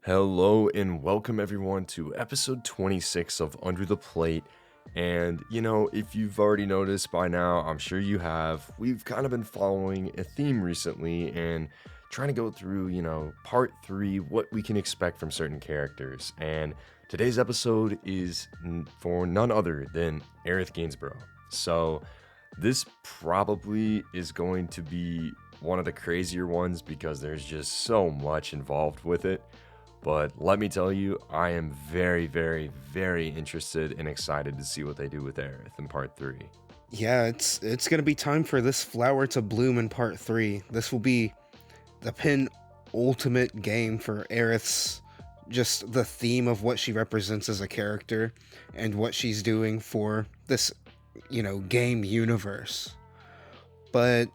Hello and welcome everyone to episode 26 of Under the Plate. And if you've already noticed by now, I'm sure you have, we've kind of been following a theme recently and trying to go through, part three, what we can expect from certain characters. And today's episode is for none other than Aerith Gainsborough. So this probably is going to be one of the crazier ones because there's just so much involved with it. But let me tell you, I am very, very, very interested and excited to see what they do with Aerith in part 3. Yeah, it's gonna be time for this flower to bloom in part 3. This will be the penultimate game for Aerith's, just the theme of what she represents as a character and what she's doing for this, game universe. But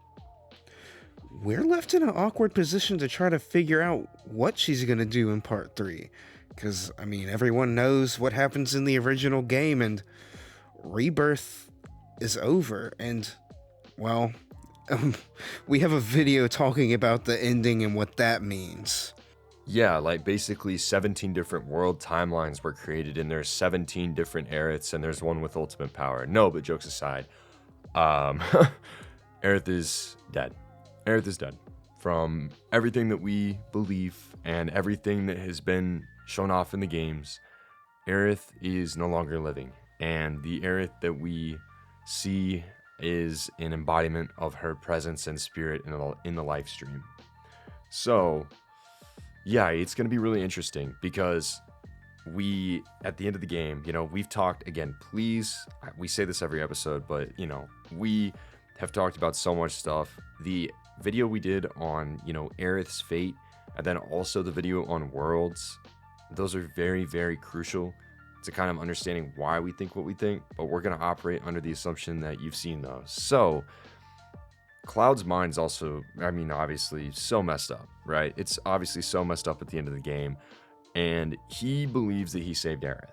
we're left in an awkward position to try to figure out what she's going to do in part 3. Because, everyone knows what happens in the original game, and Rebirth is over. And, well, we have a video talking about the ending and what that means. Yeah, like basically 17 different world timelines were created, and there's 17 different Aeriths, and there's one with ultimate power. No, but jokes aside, Aerith is dead. Aerith is dead. From everything that we believe and everything that has been shown off in the games, Aerith is no longer living. And the Aerith that we see is an embodiment of her presence and spirit in the live stream. So, yeah, it's going to be really interesting because we, at the end of the game, we've talked, again, please, we say this every episode, but, we have talked about so much stuff. The video we did on, Aerith's fate, and then also the video on worlds, those are very, very crucial to kind of understanding why we think what we think, but we're going to operate under the assumption that you've seen those. So, Cloud's mind's also, obviously so messed up, right? It's obviously so messed up at the end of the game, and he believes that he saved Aerith,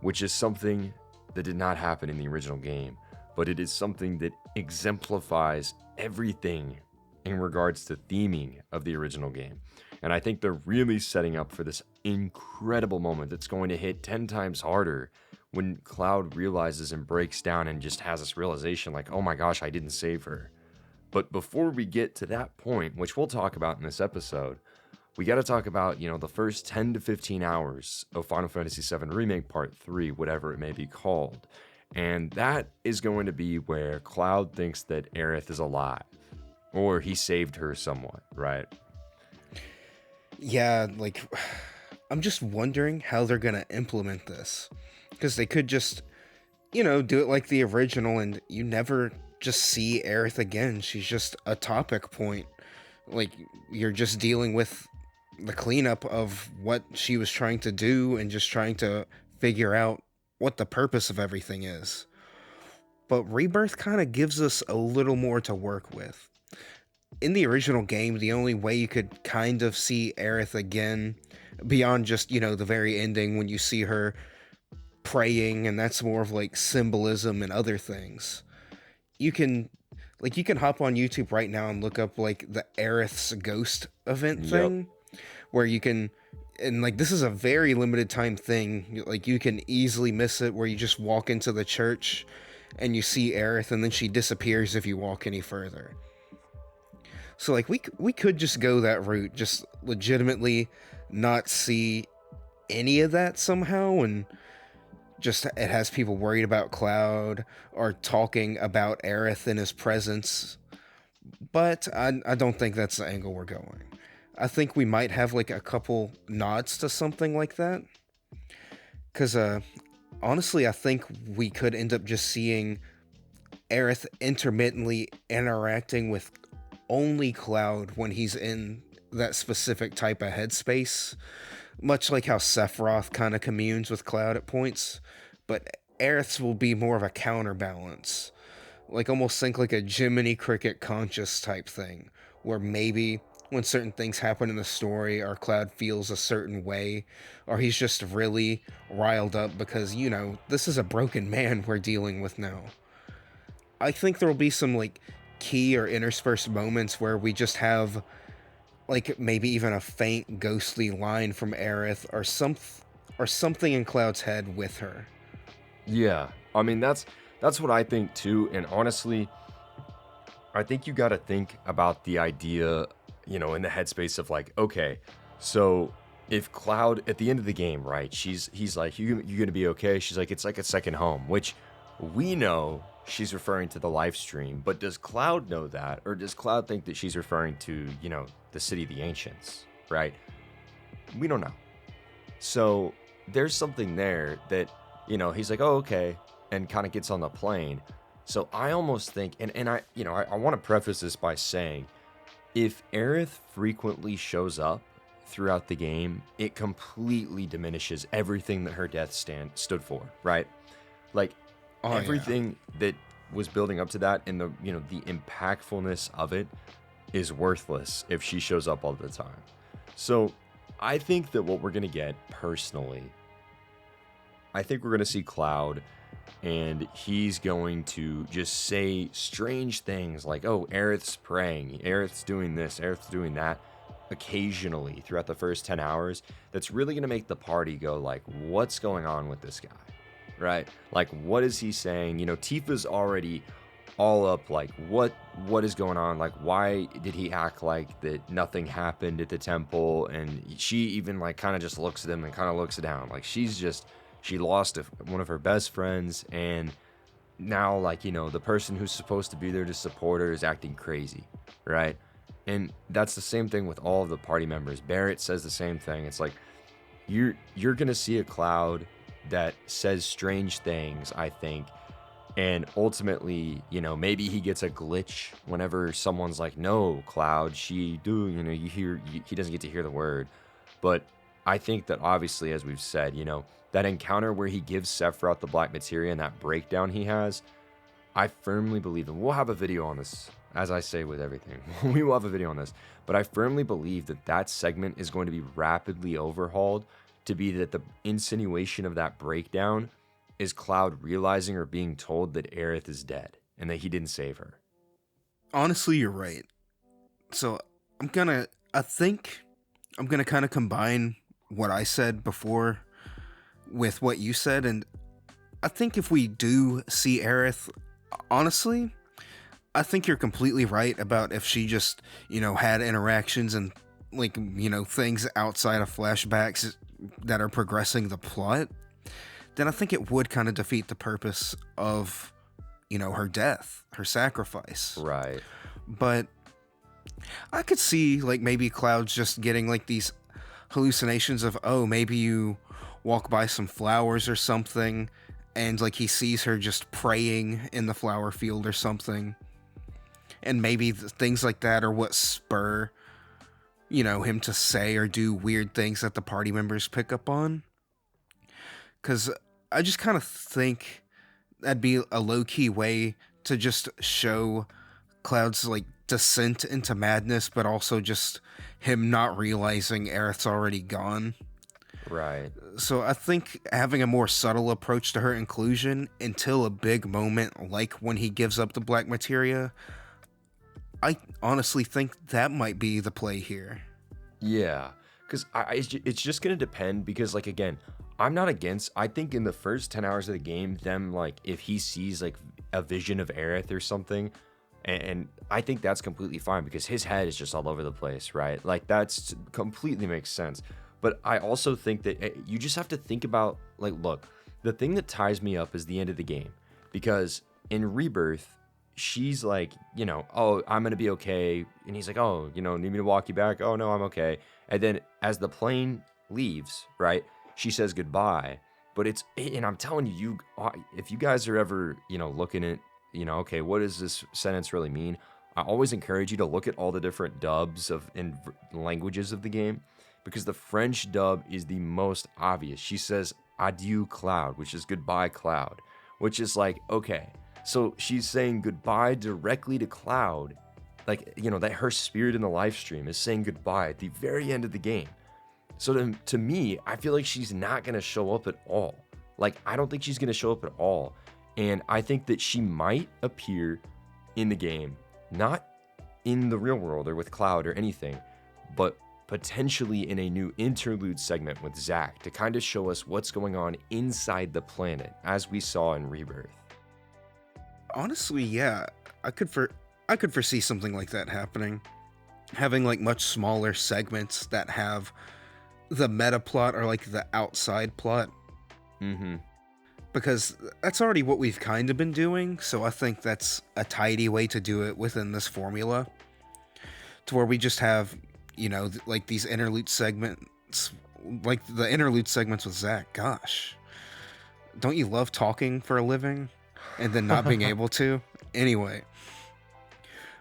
which is something that did not happen in the original game, but it is something that exemplifies everything in regards to theming of the original game. And I think they're really setting up for this incredible moment that's going to hit 10 times harder when Cloud realizes and breaks down and just has this realization like, oh my gosh, I didn't save her. But before we get to that point, which we'll talk about in this episode, we got to talk about, the first 10 to 15 hours of Final Fantasy VII Remake Part 3, whatever it may be called. And that is going to be where Cloud thinks that Aerith is alive. Or he saved her somewhat, right? Yeah, I'm just wondering how they're gonna implement this. Because they could just, do it like the original and you never just see Aerith again. She's just a topic point. Like, you're just dealing with the cleanup of what she was trying to do and just trying to figure out what the purpose of everything is. But Rebirth kind of gives us a little more to work with. In the original game, the only way you could kind of see Aerith again, beyond just, the very ending when you see her praying, and that's more of like symbolism and other things. You can hop on YouTube right now and look up like the Aerith's Ghost event thing, where you can, and this is a very limited time thing, you can easily miss it, where you just walk into the church and you see Aerith and then she disappears if you walk any further. So, we could just go that route, just legitimately not see any of that somehow, and just it has people worried about Cloud or talking about Aerith in his presence. But I don't think that's the angle we're going. I think we might have, a couple nods to something like that. Because, honestly, I think we could end up just seeing Aerith intermittently interacting with only Cloud when he's in that specific type of headspace, much like how Sephiroth kind of communes with Cloud at points, but Aerith's will be more of a counterbalance, almost think like a Jiminy Cricket conscious type thing, where maybe when certain things happen in the story or Cloud feels a certain way, or he's just really riled up because, this is a broken man we're dealing with now. I think there will be some key or interspersed moments where we just have like maybe even a faint ghostly line from Aerith or something in Cloud's head with her. Yeah, I mean that's what I think too. And honestly, I think you got to think about the idea, in the headspace of like, okay, so if Cloud at the end of the game, right? He's like, you gonna be okay? She's like, it's like a second home, which we know she's referring to the live stream, but does Cloud know that, or does Cloud think that she's referring to the city of the ancients, right? We don't know. So there's something there that he's like, oh okay, and kind of gets on the plane. So I almost think, and I want to preface this by saying, if Aerith frequently shows up throughout the game, it completely diminishes everything that her death stood for, right? Like everything that was building up to that, and the impactfulness of it is worthless if she shows up all the time. So I think that what we're gonna get personally, I think we're gonna see Cloud, and he's going to just say strange things like, oh, Aerith's praying, Aerith's doing this, Aerith's doing that, occasionally throughout the first 10 hours. That's really going to make the party go like, what's going on with this guy, right? Like, what is he saying? Tifa's already all up, like, what is going on? Like, why did he act like that nothing happened at the temple? And she even like kind of just looks at him and kind of looks down, like she lost one of her best friends, and now, like, the person who's supposed to be there to support her is acting crazy, right? And that's the same thing with all of the party members. Barrett says the same thing. It's like, you're gonna see a Cloud that says strange things, I think, and ultimately, maybe he gets a glitch whenever someone's like, no, Cloud, he doesn't get to hear the word. But I think that obviously, as we've said, that encounter where he gives Sephiroth the black materia and that breakdown he has, I firmly believe, and we'll have a video on this, as I say with everything, we will have a video on this, but I firmly believe that segment is going to be rapidly overhauled to be that the insinuation of that breakdown is Cloud realizing or being told that Aerith is dead and that he didn't save her. Honestly, you're right. So I think I'm gonna kind of combine what I said before with what you said, and I think if we do see Aerith, honestly, I think you're completely right about if she just, had interactions and like, things outside of flashbacks that are progressing the plot, then I think it would kind of defeat the purpose of, her death, her sacrifice. Right. But I could see like maybe Cloud's just getting like these hallucinations of, oh, maybe you walk by some flowers or something, and like he sees her just praying in the flower field or something, and maybe things like that are what spur him to say or do weird things that the party members pick up on. Because I just kind of think that'd be a low-key way to just show Cloud's like descent into madness, but also just him not realizing Aerith's already gone. Right. So I think having a more subtle approach to her inclusion until a big moment like when he gives up the black materia, I honestly think that might be the play here. Yeah, because it's just going to depend, because, like, again, I'm not against, I think in the first 10 hours of the game, them, like, if he sees, like, a vision of Aerith or something, and I think that's completely fine, because his head is just all over the place, right? Like, that's completely makes sense. But I also think that you just have to think about, like, look, the thing that ties me up is the end of the game, because in Rebirth, she's like, oh, I'm going to be okay. And he's like, oh, need me to walk you back? Oh, no, I'm okay. And then as the plane leaves, right, she says goodbye. But and I'm telling you, if you guys are ever, looking at, okay, what does this sentence really mean? I always encourage you to look at all the different dubs in languages of the game, because the French dub is the most obvious. She says adieu Cloud, which is goodbye Cloud, which is like, okay, so she's saying goodbye directly to Cloud, like, that her spirit in the live stream is saying goodbye at the very end of the game. So to me, I feel like she's not going to show up at all. Like, I don't think she's going to show up at all. And I think that she might appear in the game, not in the real world or with Cloud or anything, but potentially in a new interlude segment with Zack to kind of show us what's going on inside the planet, as we saw in Rebirth. Honestly, yeah, I could foresee something like that happening. Having like much smaller segments that have the meta plot or like the outside plot. Mm-hmm. Because that's already what we've kind of been doing, so I think that's a tidy way to do it within this formula. To where we just have, like these interlude segments, like the interlude segments with Zack. Gosh, don't you love talking for a living and then not being able to? Anyway,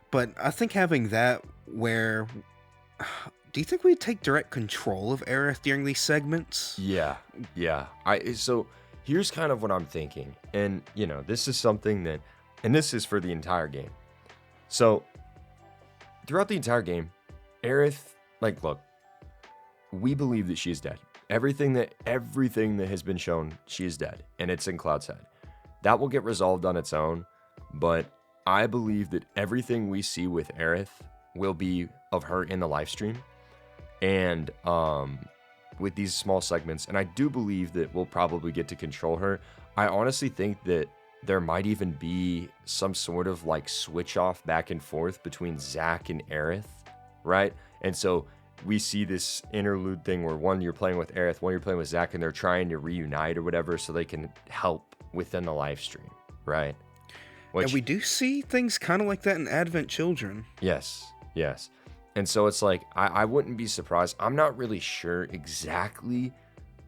but I think having that where, do you think we'd take direct control of Aerith during these segments? Yeah. So here's kind of what I'm thinking, and this is something that, and this is for the entire game. So throughout the entire game, Aerith, look, we believe that she is dead. Everything that has been shown, she is dead, and it's in Cloud's head. That will get resolved on its own, but I believe that everything we see with Aerith will be of her in the live stream, and with these small segments, and I do believe that we'll probably get to control her. I honestly think that there might even be some sort of switch off back and forth between Zack and Aerith, right? And so we see this interlude thing where one you're playing with Aerith, one you're playing with Zack, and they're trying to reunite or whatever so they can help within the live stream, right? And we do see things kind of like that in Advent Children. Yes. And so it's I wouldn't be surprised. I'm not really sure exactly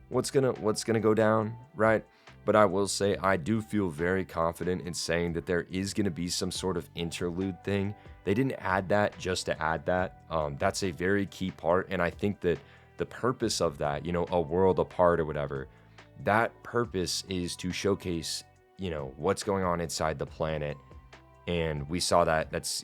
what's gonna go down, right? But I will say I do feel very confident in saying that there is gonna be some sort of interlude thing. They didn't add that just to add that. That's a very key part, and I think that the purpose of that, a world apart or whatever, that purpose is to showcase, what's going on inside the planet. And we saw that's,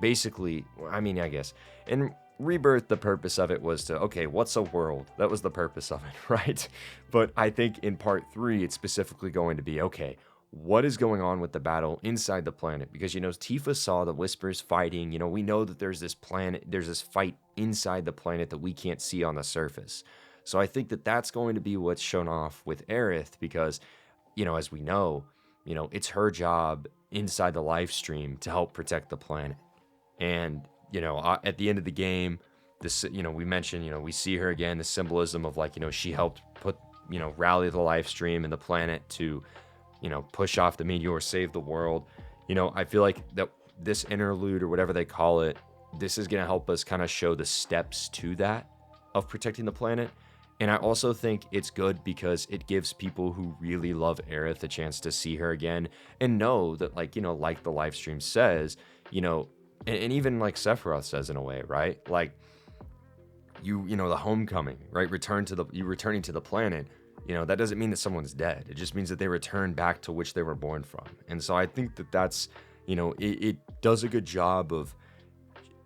basically, I guess in Rebirth, the purpose of it was to, okay, what's a world? That was the purpose of it, right? But I think in part 3, it's specifically going to be, okay, what is going on with the battle inside the planet? Because, Tifa saw the Whispers fighting, we know that there's this fight inside the planet that we can't see on the surface. So I think that that's going to be what's shown off with Aerith because, as we know, it's her job inside the live stream to help protect the planet. And, at the end of the game, this, we mentioned, we see her again, the symbolism of she helped put, rally the live stream and the planet to, push off the meteor, save the world. I feel like that this interlude or whatever they call it, this is going to help us kind of show the steps to that of protecting the planet. And I also think it's good because it gives people who really love Aerith a chance to see her again and know that, like the live stream says, and even like Sephiroth says in a way, right? The homecoming, right? Returning to the planet, that doesn't mean that someone's dead. It just means that they return back to which they were born from. And so I think that that's, it does a good job of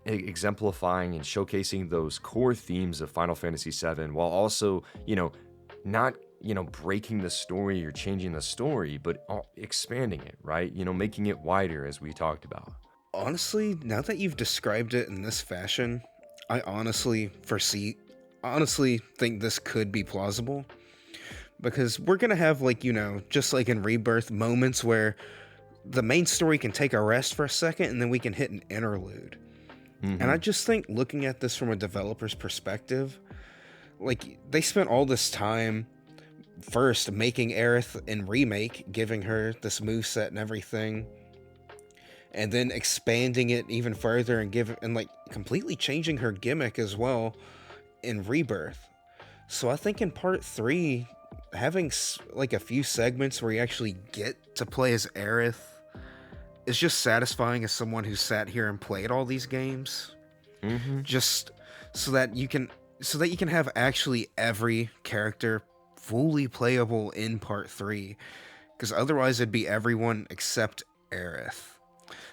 exemplifying and showcasing those core themes of Final Fantasy VII while also, not, breaking the story or changing the story, but expanding it, right? Making it wider as we talked about. Honestly, now that you've described it in this fashion, I honestly think this could be plausible. Because we're going to have just like in Rebirth, moments where the main story can take a rest for a second and then we can hit an interlude. Mm-hmm. And I just think looking at this from a developer's perspective, they spent all this time first making Aerith in Remake, giving her this moveset and everything, and then expanding it even further and completely changing her gimmick as well in Rebirth. So I think in part 3, having a few segments where you actually get to play as Aerith is just satisfying as someone who sat here and played all these games. Mm-hmm. Just so that you can have actually every character fully playable in part 3, because otherwise it'd be everyone except Aerith.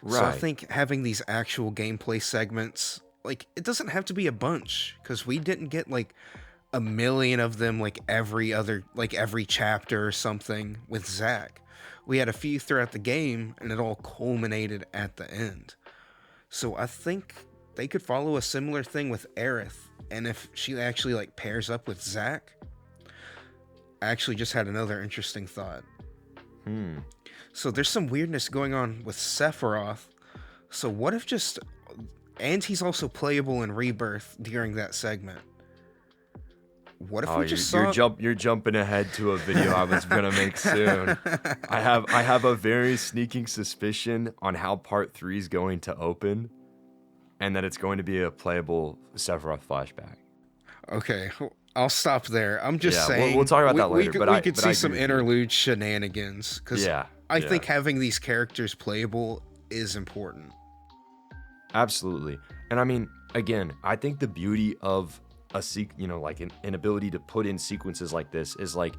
Right. So I think having these actual gameplay segments, it doesn't have to be a bunch, because we didn't get a million of them every chapter or something with Zack. We had a few throughout the game, and it all culminated at the end. So I think they could follow a similar thing with Aerith, and if she actually like pairs up with Zack. I actually just had another interesting thought. So there's some weirdness going on with Sephiroth. So what if just, and he's also playable in Rebirth during that segment. What if we just saw? You're jumping ahead to a video I was gonna make soon. I have a very sneaking suspicion on how Part 3 is going to open, and that it's going to be a playable Sephiroth flashback. Okay, I'll stop there. I'm just saying. We'll talk about that later. We could see some interlude shenanigans because I think having these characters playable is important. Absolutely, and I mean, again, I think the beauty of like an ability to put in sequences like this is like,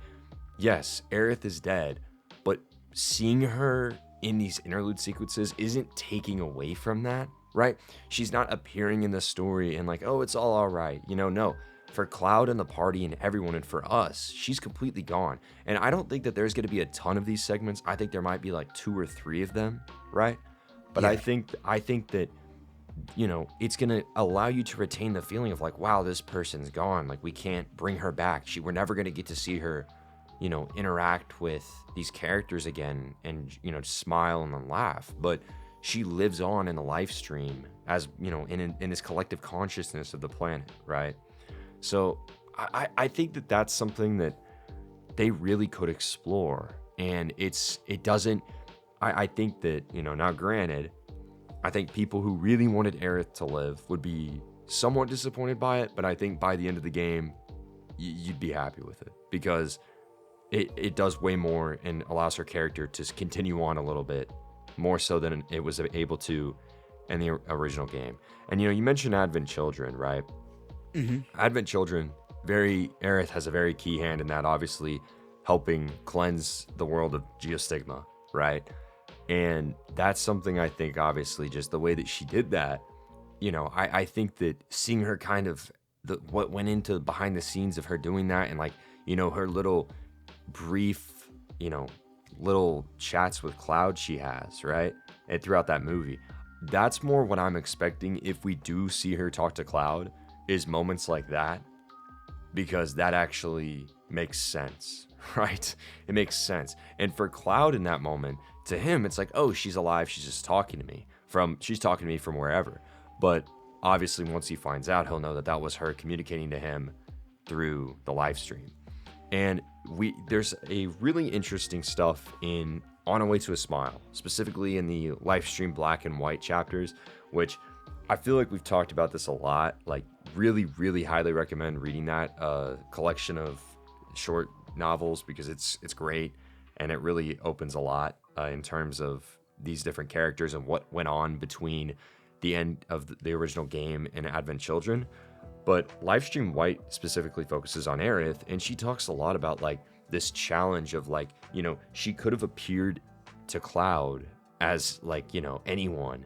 yes, Aerith is dead, but seeing her in these interlude sequences isn't taking away from that, right? She's not appearing in the story and like, oh, it's all right, no. For Cloud and the party and everyone, and for us, she's completely gone. And I don't think that there's going to be a ton of these segments. I think there might be like 2 or 3 of them, right? But I think that it's going to allow you to retain the feeling of like, wow, this person's gone. Like, we can't bring her back. We're never going to get to see her, interact with these characters again and, smile and then laugh. But she lives on in the live stream as, in this collective consciousness of the planet, right? So I think that that's something that they really could explore. And I think that, now granted, I think people who really wanted Aerith to live would be somewhat disappointed by it, but I think by the end of the game, you'd be happy with it because it does way more and allows her character to continue on a little bit more so than it was able to in the original game. And, you mentioned Advent Children, right? Mm-hmm. Advent Children, Aerith has a very key hand in that, obviously helping cleanse the world of geostigma, right? And that's something I think, obviously, just the way that she did that, I think that seeing her kind of what went into behind the scenes of her doing that and like, her little brief, little chats with Cloud she has, right? And throughout that movie, that's more what I'm expecting if we do see her talk to Cloud, is moments like that, because that actually makes sense, right? It makes sense. And for Cloud in that moment, to him, it's like, oh, she's alive. She's just talking to me from wherever. But obviously, once he finds out, he'll know that that was her communicating to him through the live stream. And there's a really interesting stuff in On a Way to a Smile, specifically in the live stream black and white chapters, which I feel like we've talked about this a lot. Like, really, really highly recommend reading that collection of short novels because it's great and it really opens a lot in terms of these different characters and what went on between the end of the original game and Advent Children. But Livestream White specifically focuses on Aerith, and she talks a lot about like this challenge of like, she could have appeared to Cloud as like, anyone,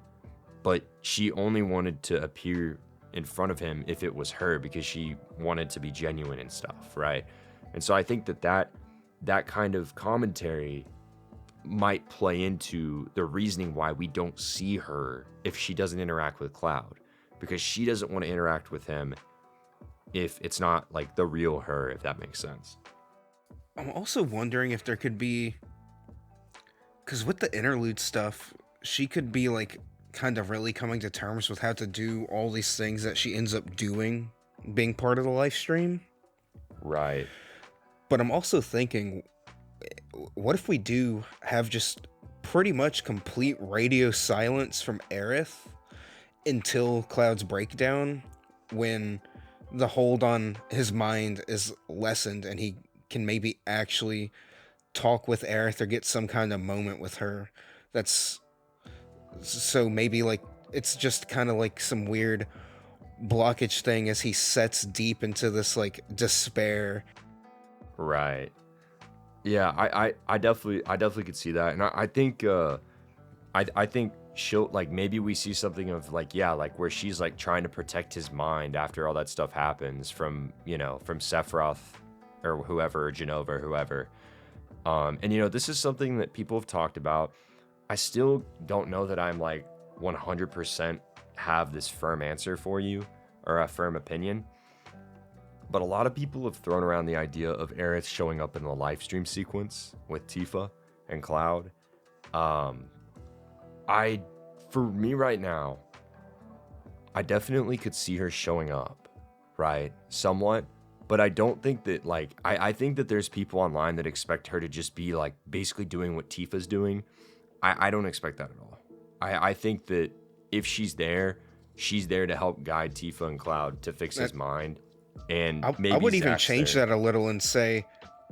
but she only wanted to appear in front of him if it was her because she wanted to be genuine and stuff, right? And so I think that kind of commentary might play into the reasoning why we don't see her if she doesn't interact with Cloud, because she doesn't want to interact with him if it's not like the real her, if that makes sense. I'm also wondering if there could be, because with the interlude stuff, she could be like kind of really coming to terms with how to do all these things that she ends up doing being part of the live stream. Right. But I'm also thinking, what if we do have just pretty much complete radio silence from Aerith until Cloud's breakdown, when the hold on his mind is lessened and he can maybe actually talk with Aerith or get some kind of moment with her. That's so maybe like it's just kind of like some weird blockage thing as he sets deep into this like despair. Right. Yeah, I definitely could see that. And I think I think she'll like, maybe we see something of like, yeah, like where she's like trying to protect his mind after all that stuff happens from Sephiroth or whoever, or Genova or whoever. And this is something that people have talked about. I still don't know that I'm like 100% have this firm answer for you or a firm opinion. But a lot of people have thrown around the idea of Aerith showing up in the live stream sequence with Tifa and Cloud. For me right now, I definitely could see her showing up, right? Somewhat. But I don't think that, like, I think that there's people online that expect her to just be, like, basically doing what Tifa's doing. I don't expect that at all. I think that if she's there to help guide Tifa and Cloud to fix his mind. And maybe I would even Zack's change there. that a little and say,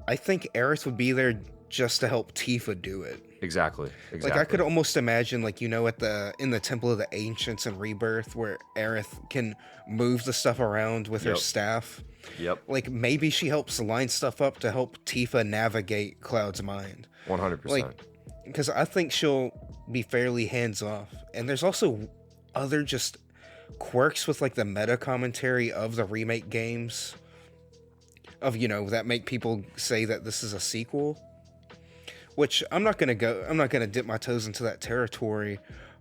I think Aerith would be there just to help Tifa do it. Exactly. Like, I could almost imagine, like, in the Temple of the Ancients in Rebirth, where Aerith can move the stuff around with her staff. Yep. Like, maybe she helps line stuff up to help Tifa navigate Cloud's mind. 100%. Like, because I think she'll be fairly hands-off. And there's also other just quirks with, like, the meta commentary of the remake games that make people say that this is a sequel. Which I'm not gonna dip my toes into that territory,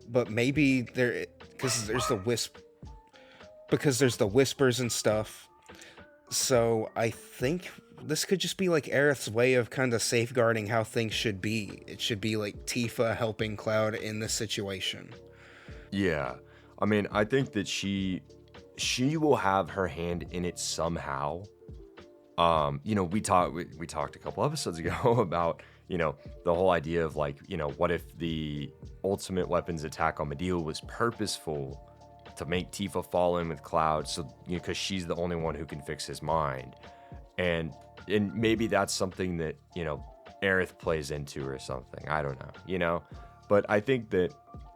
but maybe because there's the whispers and stuff. So I think this could just be like Aerith's way of kind of safeguarding how things should be. It should be like Tifa helping Cloud in this situation. Yeah. I mean, I think that she will have her hand in it somehow. We talked a couple episodes ago about, the whole idea of, like, what if the ultimate weapons attack on Medea was purposeful to make Tifa fall in with Cloud, so because she's the only one who can fix his mind, and maybe that's something that Aerith plays into or something. I don't know, but I think that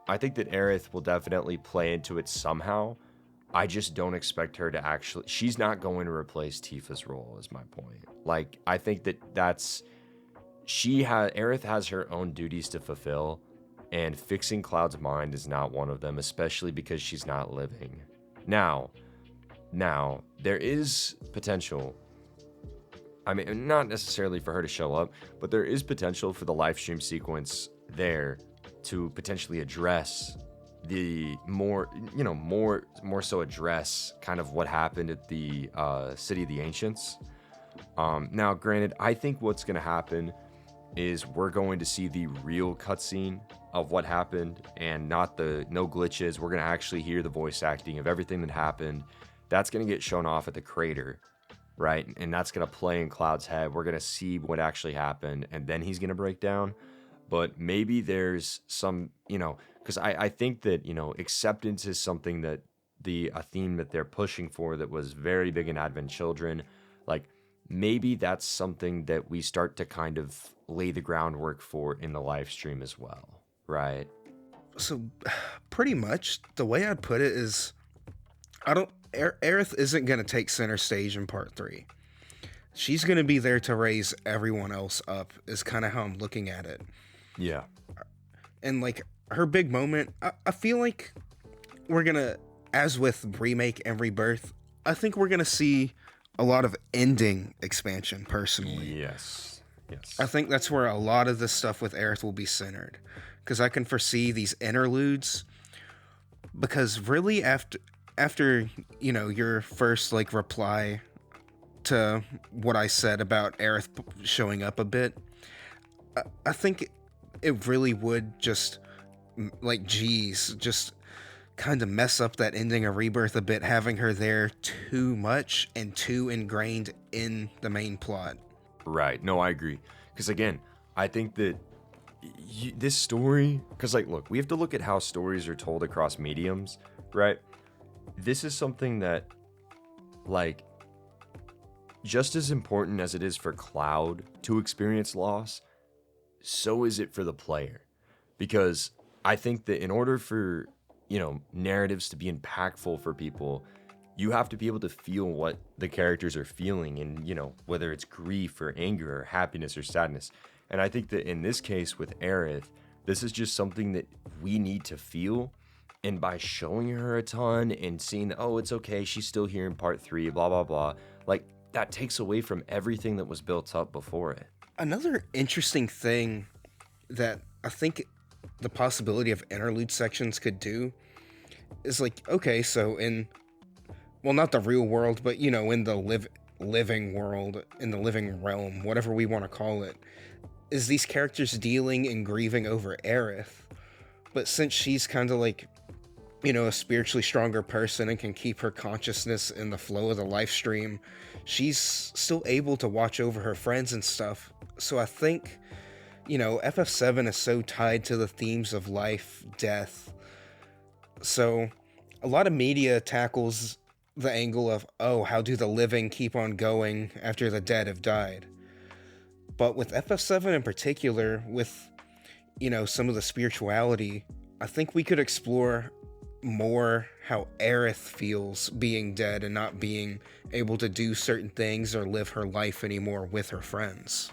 Aerith will definitely play into it somehow. I just don't expect her to actually. She's not going to replace Tifa's role, is my point. Like, I think Aerith has her own duties to fulfill, and fixing Cloud's mind is not one of them, especially because she's not living. Now, there is potential. I mean, not necessarily for her to show up, but there is potential for the live stream sequence there to potentially address the more so address kind of what happened at the City of the Ancients. Now, granted, I think what's going to happen is we're going to see the real cutscene of what happened and no glitches. We're going to actually hear the voice acting of everything that happened. That's going to get shown off at the crater, right? And that's going to play in Cloud's head. We're going to see what actually happened, and then he's going to break down. But maybe there's some, because I think that, acceptance is something that a theme that they're pushing for that was very big in Advent Children. Like, maybe that's something that we start to kind of lay the groundwork for in the live stream as well, right? So, pretty much, the way I'd put it is, Aerith isn't going to take center stage in part 3. She's going to be there to raise everyone else up, is kind of how I'm looking at it. Yeah. And, like, her big moment, I feel like we're going to, as with Remake and Rebirth, I think we're going to see a lot of ending expansion, personally. Yes. I think that's where a lot of this stuff with Aerith will be centered. Because I can foresee these interludes. Because really, after your first, like, reply to what I said about Aerith showing up a bit, I think it really would just, like, just kind of mess up that ending of Rebirth a bit, having her there too much and too ingrained in the main plot. Right. No, I agree. Because, again, I think that this story, because, like, look, we have to look at how stories are told across mediums, right? This is something that, like, just as important as it is for Cloud to experience loss, so is it for the player. Because I think that in order for, narratives to be impactful for people, you have to be able to feel what the characters are feeling, and, whether it's grief or anger or happiness or sadness. And I think that in this case with Aerith, this is just something that we need to feel. And by showing her a ton and seeing, oh, it's okay, she's still here in part 3, blah, blah, blah, like, that takes away from everything that was built up before it. Another interesting thing that I think the possibility of interlude sections could do is like, okay, so well, not the real world, but in the living world, in the living realm, whatever we want to call it, is these characters dealing and grieving over Aerith. But since she's kind of like, a spiritually stronger person and can keep her consciousness in the flow of the life stream, she's still able to watch over her friends and stuff. So I think, FF7 is so tied to the themes of life, death. So a lot of media tackles the angle of, oh, how do the living keep on going after the dead have died? But with FF7 in particular, with, some of the spirituality, I think we could explore more how Aerith feels being dead and not being able to do certain things or live her life anymore with her friends.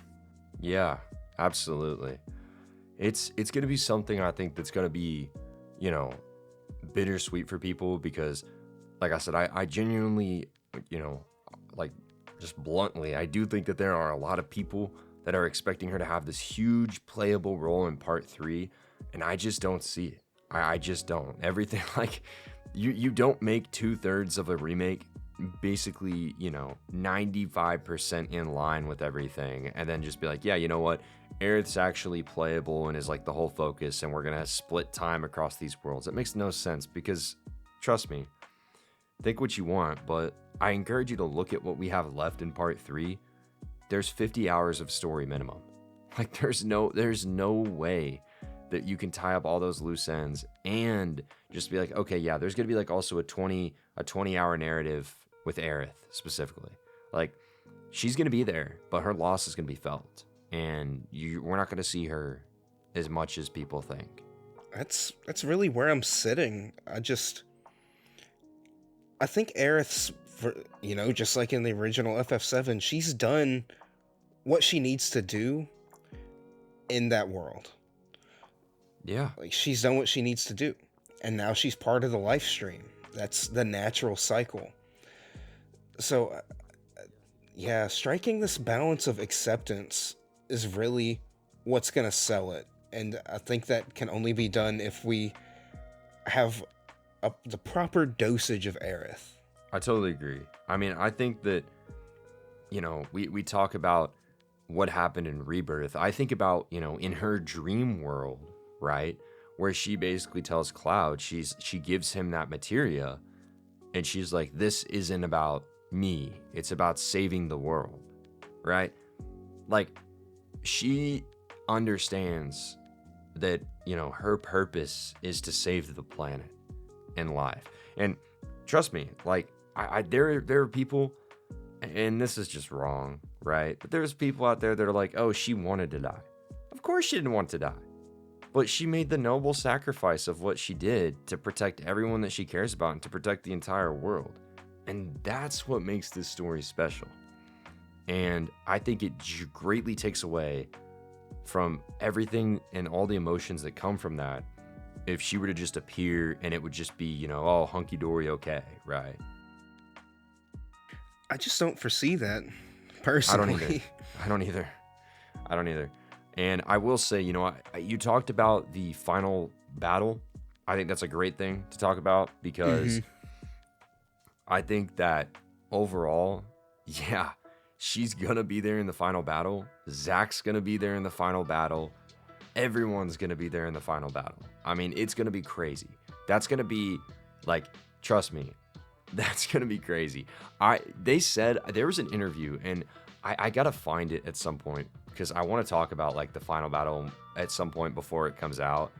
Yeah, absolutely. It's going to be something I think that's going to be, bittersweet for people because, like I said, I genuinely, like just bluntly, I do think that there are a lot of people that are expecting her to have this huge playable role in part 3, and I just don't see it. I just don't. Everything, like, you don't make 2/3 of a remake basically, 95% in line with everything, and then just be like, yeah, you know what? Aerith's actually playable and is like the whole focus, and we're gonna split time across these worlds. It makes no sense because, trust me, think what you want, but I encourage you to look at what we have left in part 3. There's 50 hours of story minimum. Like, there's no way that you can tie up all those loose ends and just be like, okay, yeah, there's gonna be like also a 20-hour narrative with Aerith specifically. Like, she's gonna be there, but her loss is gonna be felt, and we're not gonna see her as much as people think. That's really where I'm sitting. I think Aerith's, just like in the original FF7, she's done what she needs to do in that world. Yeah. Like, she's done what she needs to do. And now she's part of the life stream. That's the natural cycle. So, yeah, striking this balance of acceptance is really what's going to sell it. And I think that can only be done if we have the proper dosage of Aerith. I totally agree. I mean, I think that, we talk about what happened in Rebirth. I think about, in her dream world, right? Where she basically tells Cloud, she gives him that materia, and she's like, this isn't about me. It's about saving the world, right? Like, she understands that, her purpose is to save the planet and life. And trust me, like, there are people, and this is just wrong, right? But there's people out there that are like, oh, she wanted to die. Of course she didn't want to die. But she made the noble sacrifice of what she did to protect everyone that she cares about and to protect the entire world. And that's what makes this story special. And I think it greatly takes away from everything and all the emotions that come from that if she were to just appear and it would just be, oh, hunky-dory okay, right? I just don't foresee that, personally. I don't either. And I will say, you talked about the final battle. I think that's a great thing to talk about because I think that overall, yeah, she's going to be there in the final battle. Zack's going to be there in the final battle. Everyone's going to be there in the final battle. I mean, it's going to be crazy. That's going to be, like, trust me, that's going to be crazy. They said, there was an interview, and I got to find it at some point because I want to talk about, like, the final battle at some point before it comes out.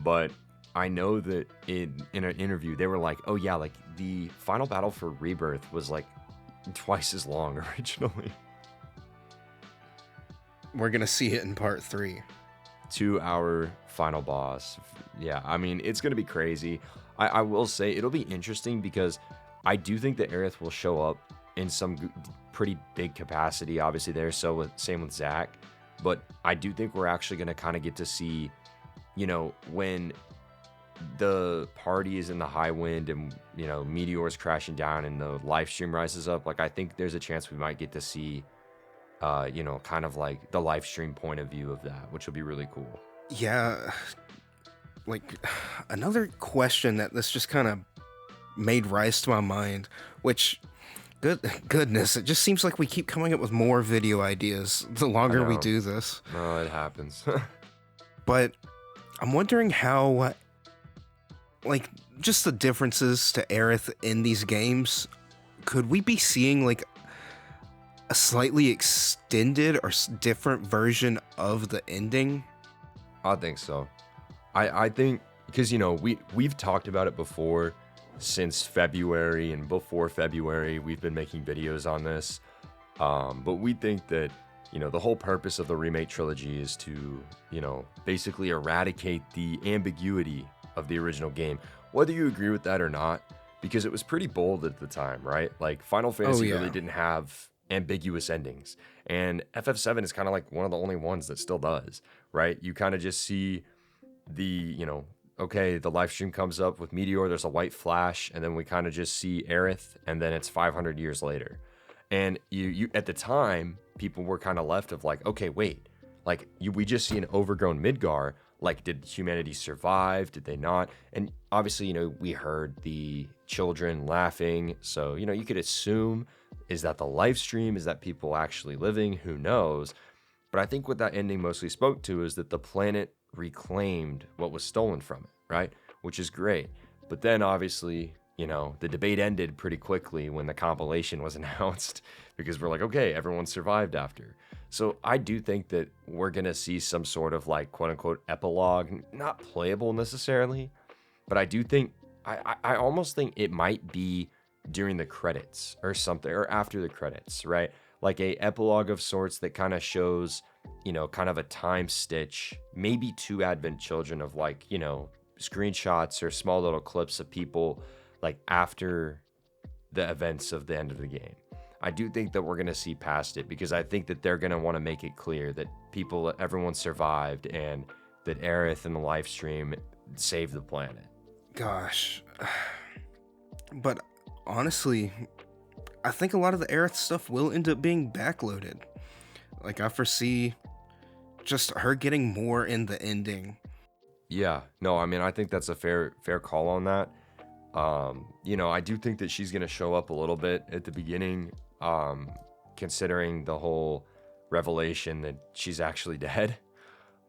But I know that in an interview, they were like, oh, yeah, like, the final battle for Rebirth was, like, twice as long originally. We're going to see it in part 3. 2-hour final boss. Yeah, I mean, it's going to be crazy. I will say it'll be interesting because I do think that Aerith will show up in some pretty big capacity, obviously there. So same with Zack, but I do think we're actually going to kind of get to see, when the party is in the high wind and, meteors crashing down and the live stream rises up. Like, I think there's a chance we might get to see, kind of like the live stream point of view of that, which will be really cool. Yeah. like another question that this just kind of made rise to my mind, which goodness, it just seems like we keep coming up with more video ideas the longer we do this. No, it happens. But I'm wondering how, like, just the differences to Aerith in these games, could we be seeing like a slightly extended or different version of the ending? I think so. I think, because, you know, we've talked about it before. Since February, and before February, we've been making videos on this. But we think that, you know, the whole purpose of the remake trilogy is to, you know, basically eradicate the ambiguity of the original game, whether you agree with that or not, because it was pretty bold at the time, right? Like, Final Fantasy really didn't have ambiguous endings, and FF7 is kind of like one of the only ones that still does, right? You kind of just see the, you know, okay, the live stream comes up with Meteor, there's a white flash, and then we kind of just see Aerith, and then it's 500 years later. And you at the time, people were kind of left of like, okay, wait, like, we just see an overgrown Midgar. Like, did humanity survive? Did they not? And obviously, you know, we heard the children laughing, so, you know, you could assume, is that the live stream? Is that people actually living? Who knows? But I think what that ending mostly spoke to is that the planet reclaimed what was stolen from it, right? Which is great. But then obviously, you know, the debate ended pretty quickly when the compilation was announced, because we're like, okay, everyone survived after. So I do think that we're gonna see some sort of like quote unquote epilogue, not playable necessarily, but I do think I almost think it might be during the credits or something, or after the credits, right? Like a epilogue of sorts that kind of shows, you know, kind of a time stitch, maybe 2 Advent Children of like, you know, screenshots or small little clips of people like after the events of the end of the game. I do think that we're going to see past it, because I think that they're going to want to make it clear that everyone survived, and that Aerith in the live stream saved the planet. Gosh. But honestly, I think a lot of the Aerith stuff will end up being backloaded. Like, I foresee just her getting more in the ending. Yeah, no, I mean, I think that's a fair call on that. You know, I do think that she's going to show up a little bit at the beginning, considering the whole revelation that she's actually dead.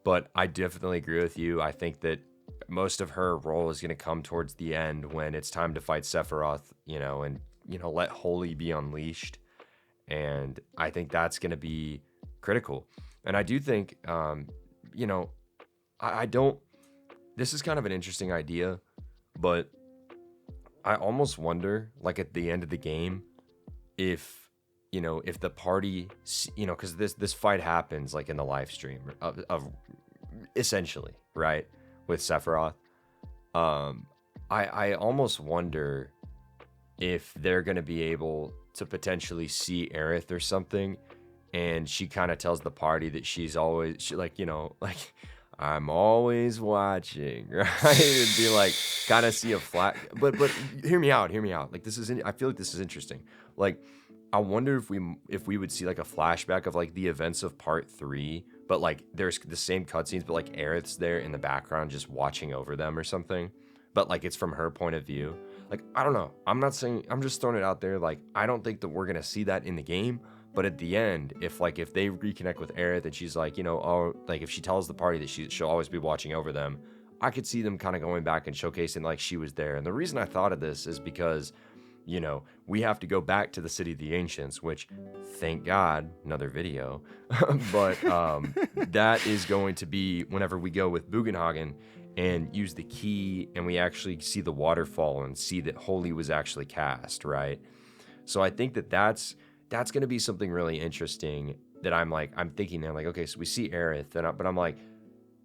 But I definitely agree with you. I think that most of her role is going to come towards the end, when it's time to fight Sephiroth, you know, and, you know, let Holy be unleashed. And I think that's going to be critical. And I do think, you know, I don't, this is kind of an interesting idea, but I almost wonder, like, at the end of the game, if, you know, if the party, you know, because this fight happens like in the live stream of essentially, right, with Sephiroth. I almost wonder if they're going to be able to potentially see Aerith or something, and she kind of tells the party that she's always, like, you know, like, I'm always watching, right? It'd be like, kind of see a flat, but hear me out. Like, I feel like this is interesting. Like, I wonder if we would see like a flashback of like the events of part 3, but like there's the same cutscenes, but like Aerith's there in the background just watching over them or something, but like it's from her point of view. Like, I don't know. I'm not saying, I'm just throwing it out there. Like, I don't think that we're gonna see that in the game. But at the end, if they reconnect with Aerith and she's like, you know, oh, like if she tells the party that she'll always be watching over them, I could see them kind of going back and showcasing like she was there. And the reason I thought of this is because, you know, we have to go back to the City of the Ancients, which, thank God, another video. But that is going to be whenever we go with Bugenhagen and use the key and we actually see the waterfall and see that Holy was actually cast, right? So I think that's going to be something really interesting that I'm thinking now, like, okay, so we see Aerith, but I'm like,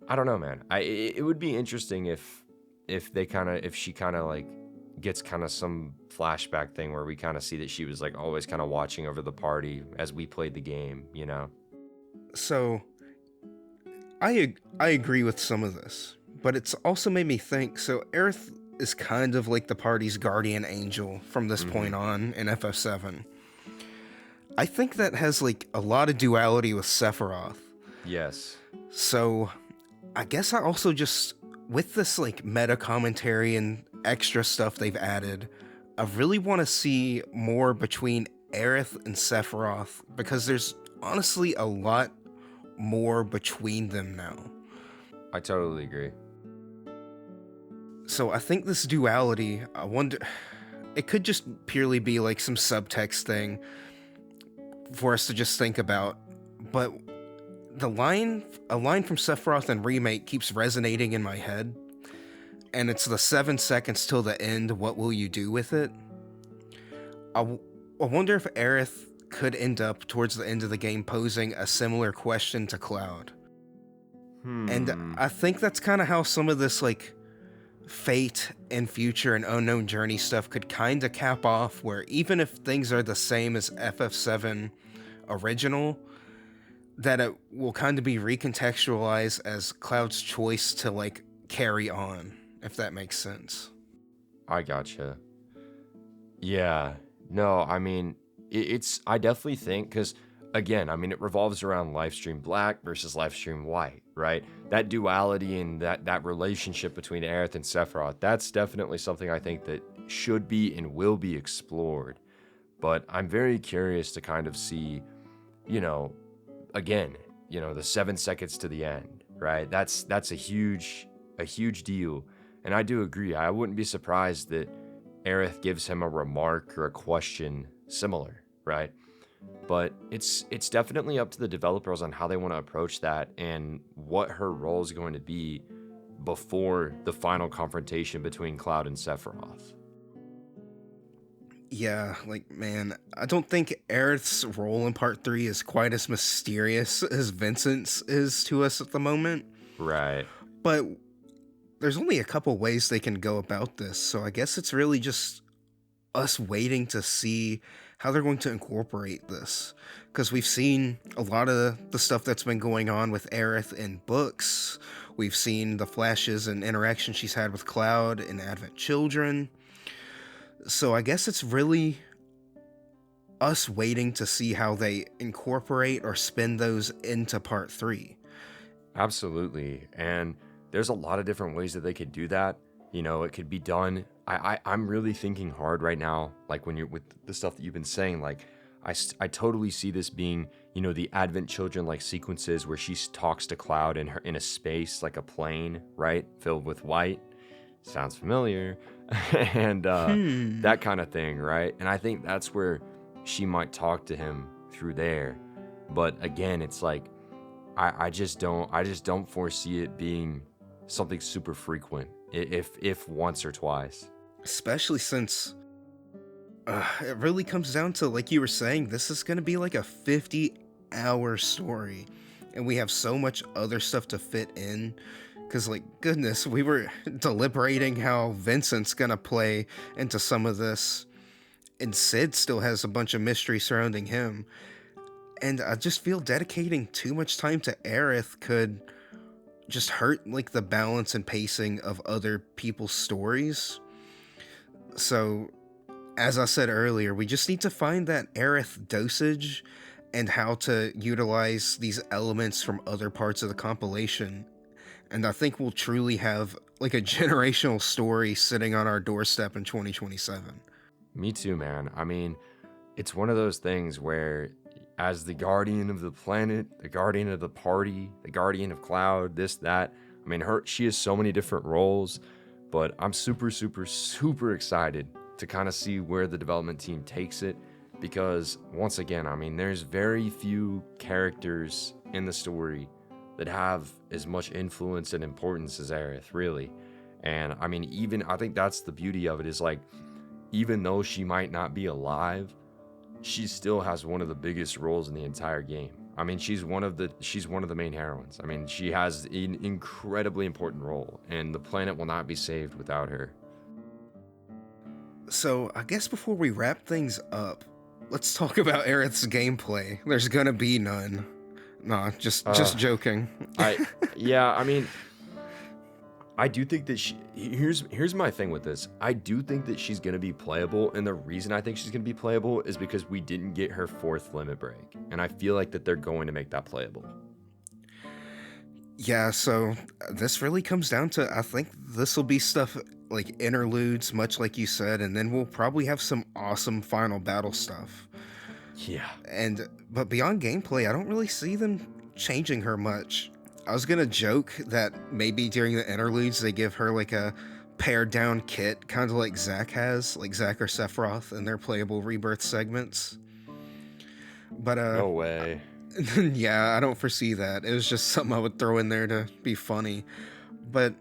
I don't know, man. It would be interesting if she kind of like gets kind of some flashback thing where we kind of see that she was like always kind of watching over the party as we played the game, you know? So I agree with some of this, but it's also made me think, so Aerith is kind of like the party's guardian angel from this point on in FF7. I think that has like a lot of duality with Sephiroth. Yes. So I guess I also just with this like meta commentary and extra stuff they've added, I really want to see more between Aerith and Sephiroth because there's honestly a lot more between them now. I totally agree. So I think this duality, I wonder, it could just purely be like some subtext thing for us to just think about. But a line from Sephiroth and Remake keeps resonating in my head, and it's the 7 seconds till the end. What will you do with it? I wonder if Aerith could end up towards the end of the game posing a similar question to Cloud. And I think that's kind of how some of this like fate and future and unknown journey stuff could kind of cap off, where even if things are the same as FF7 original, that it will kind of be recontextualized as Cloud's choice to like carry on, if that makes sense. I gotcha. Yeah, no, I mean, I definitely think, because again, I mean, it revolves around Lifestream Black versus Lifestream White, right? That duality and that relationship between Aerith and Sephiroth, that's definitely something I think that should be and will be explored. But I'm very curious to kind of see, again, the 7 seconds to the end, right? That's a huge deal. And I do agree. I wouldn't be surprised that Aerith gives him a remark or a question similar, right? But it's definitely up to the developers on how they want to approach that and what her role is going to be before the final confrontation between Cloud and Sephiroth. Yeah, like, man, I don't think Aerith's role in Part 3 is quite as mysterious as Vincent's is to us at the moment. Right. But there's only a couple ways they can go about this, so I guess it's really just us waiting to see how they're going to incorporate this. Because we've seen a lot of the stuff that's been going on with Aerith in books. We've seen the flashes and interactions she's had with Cloud in Advent Children. So I guess it's really us waiting to see how they incorporate or spin those into Part 3. Absolutely. And there's a lot of different ways that they could do that. It could be done. I'm really thinking hard right now, like when you're with the stuff that you've been saying, like I totally see this being, the Advent Children like sequences where she talks to Cloud in a space, like a plane, right? Filled with white. Sounds familiar. And that kind of thing, right? And I think that's where she might talk to him through there. But again, it's like I just don't foresee it being something super frequent, if once or twice. Especially since it really comes down to, like you were saying, this is going to be like a 50-hour story, and we have so much other stuff to fit in. Because, like, goodness, we were deliberating how Vincent's gonna play into some of this, and Sid still has a bunch of mystery surrounding him. And I just feel dedicating too much time to Aerith could just hurt, like, the balance and pacing of other people's stories. So, as I said earlier, we just need to find that Aerith dosage and how to utilize these elements from other parts of the compilation. And I think we'll truly have like a generational story sitting on our doorstep in 2027. Me too, man. I mean, it's one of those things where as the guardian of the planet, the guardian of the party, the guardian of Cloud, this, that, I mean, she has so many different roles, but I'm super, super, super excited to kind of see where the development team takes it, because once again, I mean, there's very few characters in the story that have as much influence and importance as Aerith, really. And I mean, I think that's the beauty of it, is like, even though she might not be alive, she still has one of the biggest roles in the entire game. I mean, she's one of the main heroines. I mean, she has an incredibly important role, and the planet will not be saved without her. So I guess before we wrap things up, let's talk about Aerith's gameplay. There's gonna be none. Nah, just joking. I mean, I do think that here's my thing with this. I do think that she's going to be playable, and the reason I think she's going to be playable is because we didn't get her 4th limit break, and I feel like that they're going to make that playable. Yeah, so this really comes down to, I think this will be stuff like interludes, much like you said, and then we'll probably have some awesome final battle stuff. Yeah. But beyond gameplay, I don't really see them changing her much. I was gonna joke that maybe during the interludes they give her like a pared down kit, kind of like Zack has, like Zack or Sephiroth in their playable Rebirth segments. But No way. yeah, I don't foresee that. It was just something I would throw in there to be funny. But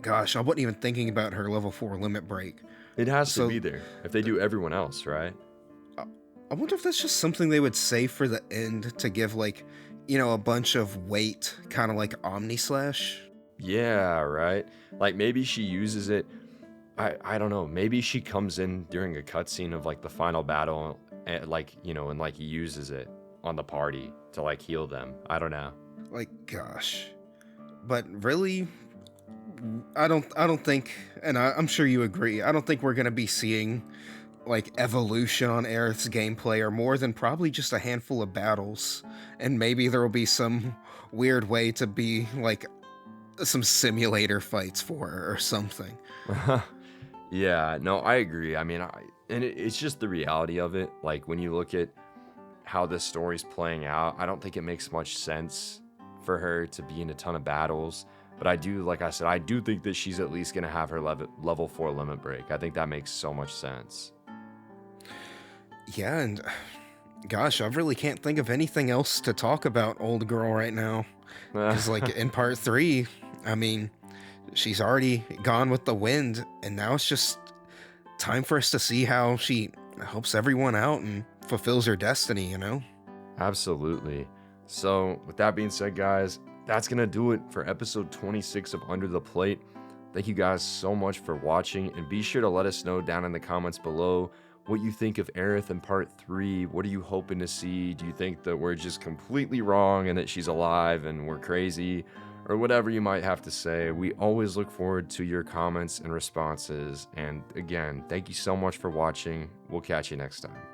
gosh, I wasn't even thinking about her level 4 limit break. It has to So be there if they do everyone else, right? I I wonder if that's just something they would save for the end to give like, a bunch of weight, kind of like Omni Slash. Yeah, right. Like maybe she uses it. I don't know. Maybe she comes in during a cutscene of like the final battle, and like and like he uses it on the party to like heal them. I don't know. Like, gosh. But really, I don't think, and I'm sure you agree, I don't think we're gonna be seeing like evolution on Aerith's gameplay or more than probably just a handful of battles. And maybe there will be some weird way to be like some simulator fights for her or something. Yeah, no, I agree. I mean, it's just the reality of it. Like when you look at how this story's playing out, I don't think it makes much sense for her to be in a ton of battles. But I do, like I said, I do think that she's at least gonna have her level 4 limit break. I think that makes so much sense. Yeah, and gosh, I really can't think of anything else to talk about old girl right now. Because, like, in part 3, I mean, she's already gone with the wind, and now it's just time for us to see how she helps everyone out and fulfills her destiny. Absolutely. So, with that being said, guys, that's going to do it for episode 26 of Under the Plate. Thank you guys so much for watching, and be sure to let us know down in the comments below what you think of Aerith in part 3. What are you hoping to see? Do you think that we're just completely wrong and that she's alive and we're crazy? Or whatever you might have to say. We always look forward to your comments and responses. And again, thank you so much for watching. We'll catch you next time.